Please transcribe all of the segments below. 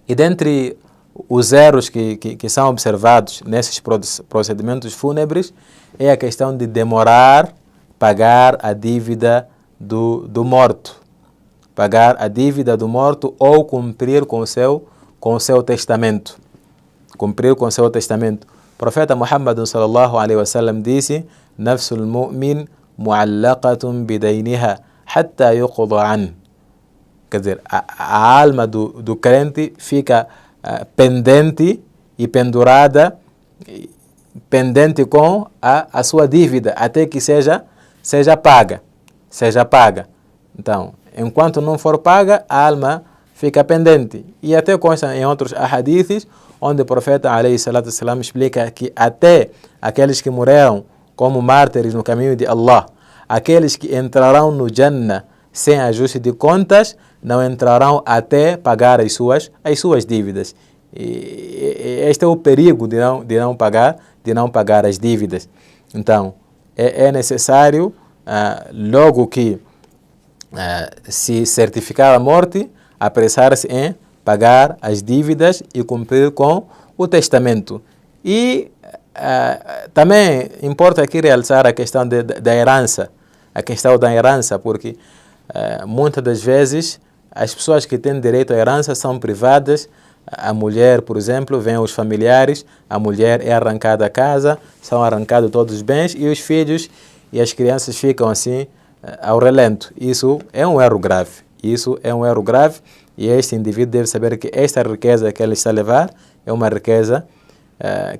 E dentre os erros que são observados nesses procedimentos fúnebres é a questão de demorar pagar a dívida do morto. Pagar a dívida do morto ou cumprir com o seu testamento. Cumprir com o seu testamento. O profeta Muhammad sallallahu alaihi wasallam disse: Nafsul mu'min mu'allaqatun bidayniha hatta yuqda an. Quer dizer, a alma do crente fica pendente e pendurada, pendente com a sua dívida, até que seja paga. Então, enquanto não for paga, a alma fica pendente. E até consta em outros hadiths, onde o profeta alayhi salatu wasalam explica que até aqueles que morreram como mártires no caminho de Allah, aqueles que entrarão no Jannah sem ajuste de contas, não entrarão até pagar as suas dívidas. E este é o perigo de não pagar as dívidas. Então, é necessário, logo que se certificar a morte, apressar-se em pagar as dívidas e cumprir com o testamento. E também importa aqui realçar a questão da herança, porque muitas das vezes as pessoas que têm direito à herança são privadas. A mulher, por exemplo, vem os familiares, a mulher é arrancada a casa, são arrancados todos os bens e os filhos e as crianças ficam assim ao relento. Isso é um erro grave. E este indivíduo deve saber que esta riqueza que ele está a levar é uma riqueza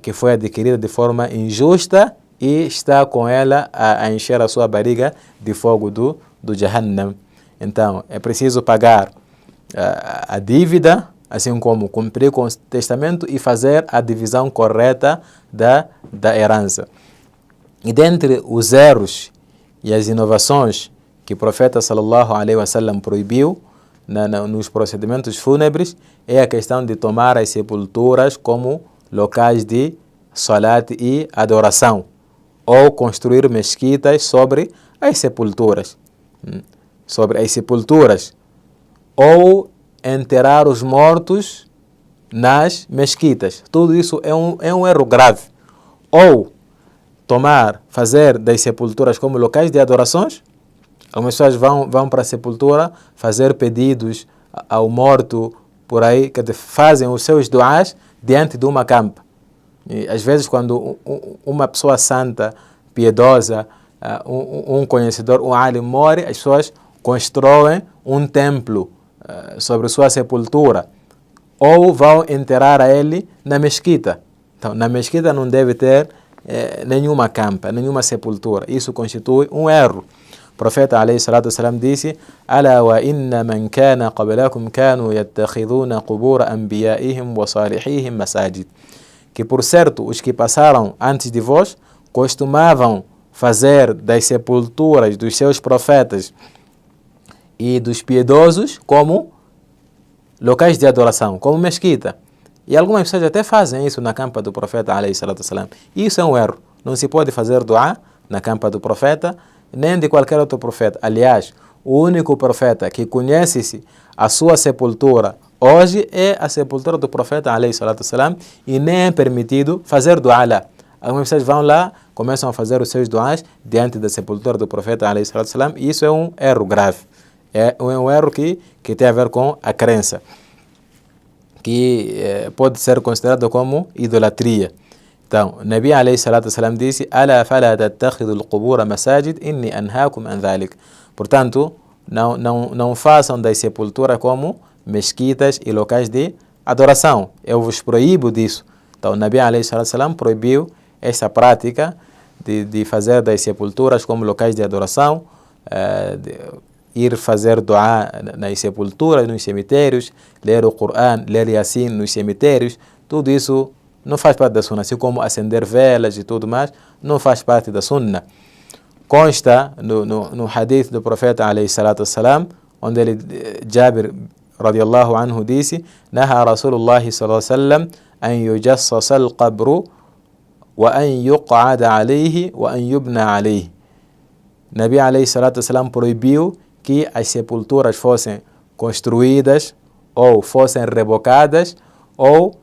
que foi adquirida de forma injusta e está com ela a encher a sua barriga de fogo do Jahannam. Então, é preciso pagar a dívida, assim como cumprir com o testamento e fazer a divisão correta da herança. E dentre os erros e as inovações que o profeta sallallahu alaihi wasallam proibiu nos procedimentos fúnebres é a questão de tomar as sepulturas como locais de salat e adoração, ou construir mesquitas sobre as sepulturas. Ou enterrar os mortos nas mesquitas. Tudo isso é um erro grave. Ou fazer das sepulturas como locais de adorações. Algumas pessoas vão para a sepultura fazer pedidos ao morto por aí, que fazem os seus duás diante de uma campa. E, às vezes, quando uma pessoa santa, piedosa, um conhecedor, um alim morre, as pessoas constroem um templo sobre sua sepultura, ou vão enterrar a ele na mesquita. Então, na mesquita não deve ter nenhuma campa, nenhuma sepultura. Isso constitui um erro. O profeta alayhi salatu wasalam disse: Ala wa inna man kana qablakum kanu yattakhiduna qubura anbiyaihim wa salihihim masajid. Que por certo, os que passaram antes de vós costumavam fazer das sepulturas dos seus profetas e dos piedosos como locais de adoração, como mesquita. E algumas pessoas até fazem isso na campa do profeta alayhi salatu wasalam. Isso é um erro. Não se pode fazer dua na campa do profeta, nem de qualquer outro profeta. Aliás, o único profeta que conhece-se a sua sepultura hoje é a sepultura do profeta alayhi salatu wasalam, e nem é permitido fazer dua lá. Algumas pessoas vão lá, começam a fazer os seus duas diante da sepultura do profeta alayhi salatu wasalam, e isso é um erro grave. É um erro que tem a ver com a crença, que pode ser considerado como idolatria. Então, o Nabi alayhi salatu wasalam disse: Ala fala tattakhidhu al-qubura masajid inni anhaakum an dhalik. Portanto, não façam das sepulturas como mesquitas e locais de adoração. Eu vos proíbo disso. Então, o Nabi alayhi salatu wasalam proibiu essa prática de fazer das sepulturas como locais de adoração, ir fazer dua nas sepulturas, nos cemitérios, ler o Coran, ler Yasin nos cemitérios. Tudo isso não faz parte da sunna, assim como acender velas e tudo mais, não faz parte da sunna. Consta no hadith do profeta alayhi salatu wassalam, onde Jabir radiallahu anhu disse: Naha Rasulullah sallallahu alaihi wasallam an yujassasa al-qabru wa an yuq'ada alayhi wa an yubna alayhi. Nabi alayhi salatu wassalam proibiu que as sepulturas fossem construídas ou fossem rebocadas ou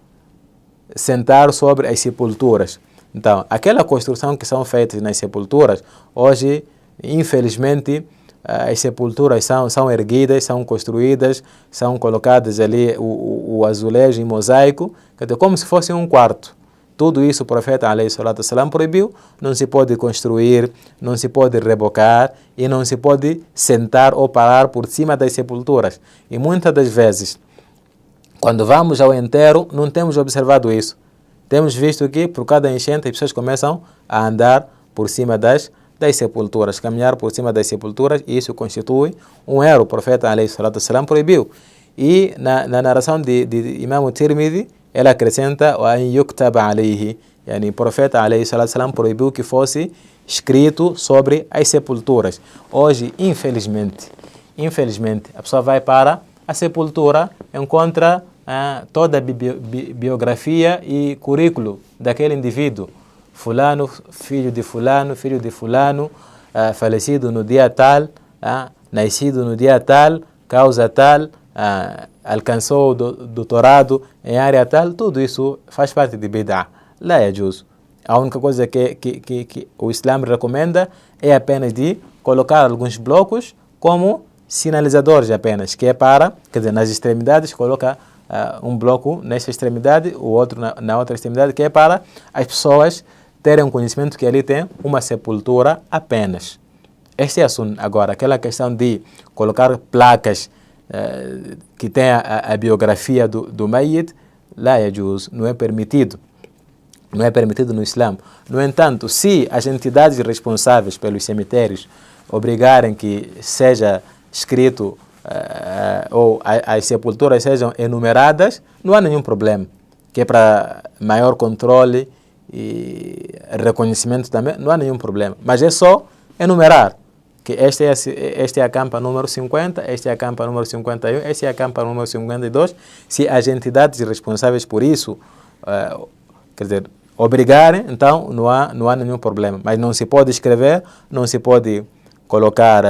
sentar sobre as sepulturas. Então, aquela construção que são feitas nas sepulturas, hoje, infelizmente, as sepulturas são erguidas, são construídas, são colocadas ali o azulejo em mosaico, como se fosse um quarto. Tudo isso o profeta ﷺ proibiu. Não se pode construir, não se pode rebocar e não se pode sentar ou parar por cima das sepulturas. E muitas das vezes, quando vamos ao enterro, não temos observado isso. Temos visto que por cada enchente as pessoas começam a andar por cima das sepulturas, caminhar por cima das sepulturas, e isso constitui um erro. O profeta ﷺ proibiu. E na narração de Imam Tirmidhi, ela acrescenta o profeta ﷺ proibiu que fosse escrito sobre as sepulturas. Hoje, infelizmente, a pessoa vai para a sepultura, encontra toda a biografia e currículo daquele indivíduo. Fulano, filho de fulano, falecido no dia tal, nascido no dia tal, causa tal, alcançou o doutorado em área tal. Tudo isso faz parte de bid'ah. Lá é justo. A única coisa que o Islã recomenda é apenas de colocar alguns blocos como sinalizadores apenas, que é para, quer dizer, nas extremidades coloca um bloco nessa extremidade, o outro na outra extremidade, que é para as pessoas terem um conhecimento que ali tem uma sepultura apenas. Este é assunto. Agora, aquela questão de colocar placas que tem a biografia do Mayyit, lá é justo, não é permitido. Não é permitido no Islã. No entanto, se as entidades responsáveis pelos cemitérios obrigarem que seja escrito ou as sepulturas sejam enumeradas, não há nenhum problema. Que é para maior controle e reconhecimento também, não há nenhum problema. Mas é só enumerar que esta é a campa número 50, esta é a campa número 51, esta é a campa número 52. Se as entidades responsáveis por isso, quer dizer, obrigarem, então não há nenhum problema. Mas não se pode escrever, não se pode colocar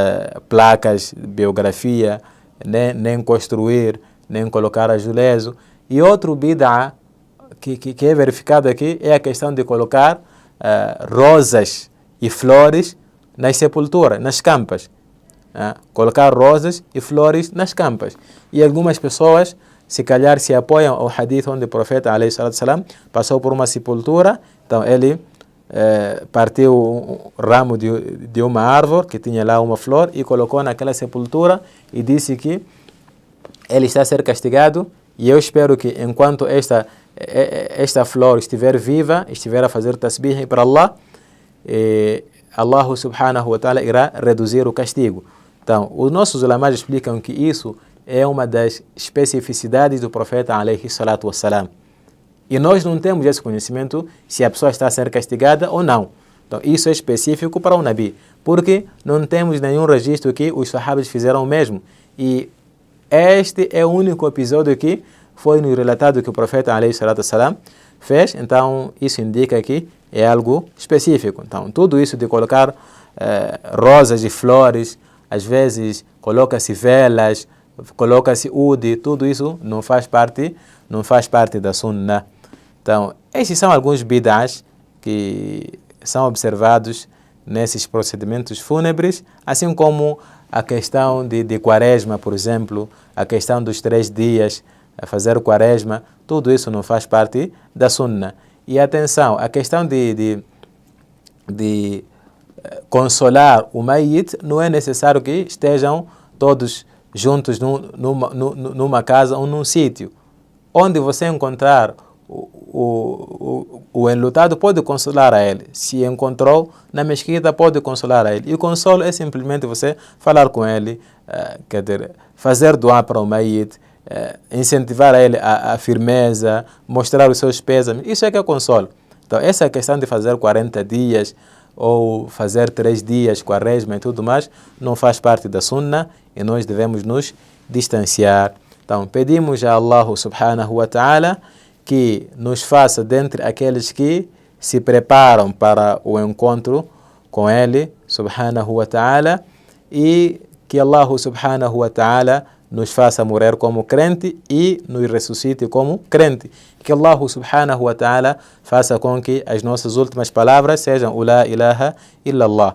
placas de biografia, nem construir, nem colocar azulejo. E outro bid'ah que é verificado aqui é a questão de colocar rosas e flores nas sepulturas, nas campas. Colocar rosas e flores nas campas. E algumas pessoas, se calhar, se apoiam ao hadith onde o profeta ﷺ passou por uma sepultura. Então ele partiu um ramo de uma árvore que tinha lá uma flor e colocou naquela sepultura e disse que ele está a ser castigado, e eu espero que enquanto esta flor estiver viva, estiver a fazer tasbih para Allah, Allah subhanahu wa ta'ala irá reduzir o castigo. Então, os nossos ulamás explicam que isso é uma das especificidades do profeta alayhi salatu wassalam. E nós não temos esse conhecimento se a pessoa está a ser castigada ou não. Então, isso é específico para o Nabi, porque não temos nenhum registro que os sahabas fizeram o mesmo. E este é o único episódio que foi no relatado que o profeta alayhi salatu wassalam fez. Então, isso indica que é algo específico. Então, tudo isso de colocar rosas e flores, às vezes coloca-se velas, coloca-se udi, tudo isso não faz parte da sunnah. Então, esses são alguns bid'ahs que são observados nesses procedimentos fúnebres, assim como a questão de quaresma, por exemplo, a questão dos 3 dias, a fazer quaresma, tudo isso não faz parte da sunnah. E atenção, a questão de consolar o Mayyit, não é necessário que estejam todos juntos numa casa ou num sítio. Onde você encontrar o enlutado, pode consolar a ele. Se encontrou na mesquita, pode consolar a ele. E o consolo é simplesmente você falar com ele, quer dizer, fazer doar para o Mayyit, incentivar a ele a firmeza, mostrar os seus pésames. Isso é que é consolo. Então, essa questão de fazer 40 dias ou fazer 3 dias, quaresma e tudo mais, não faz parte da sunnah e nós devemos nos distanciar. Então, pedimos a Allah subhanahu wa ta'ala que nos faça dentre aqueles que se preparam para o encontro com Ele subhanahu wa ta'ala, e que Allah subhanahu wa ta'ala nos faça morrer como crente e nos ressuscite como crente. Que Allah subhanahu wa ta'ala faça com que as nossas últimas palavras sejam o la ilaha illallah.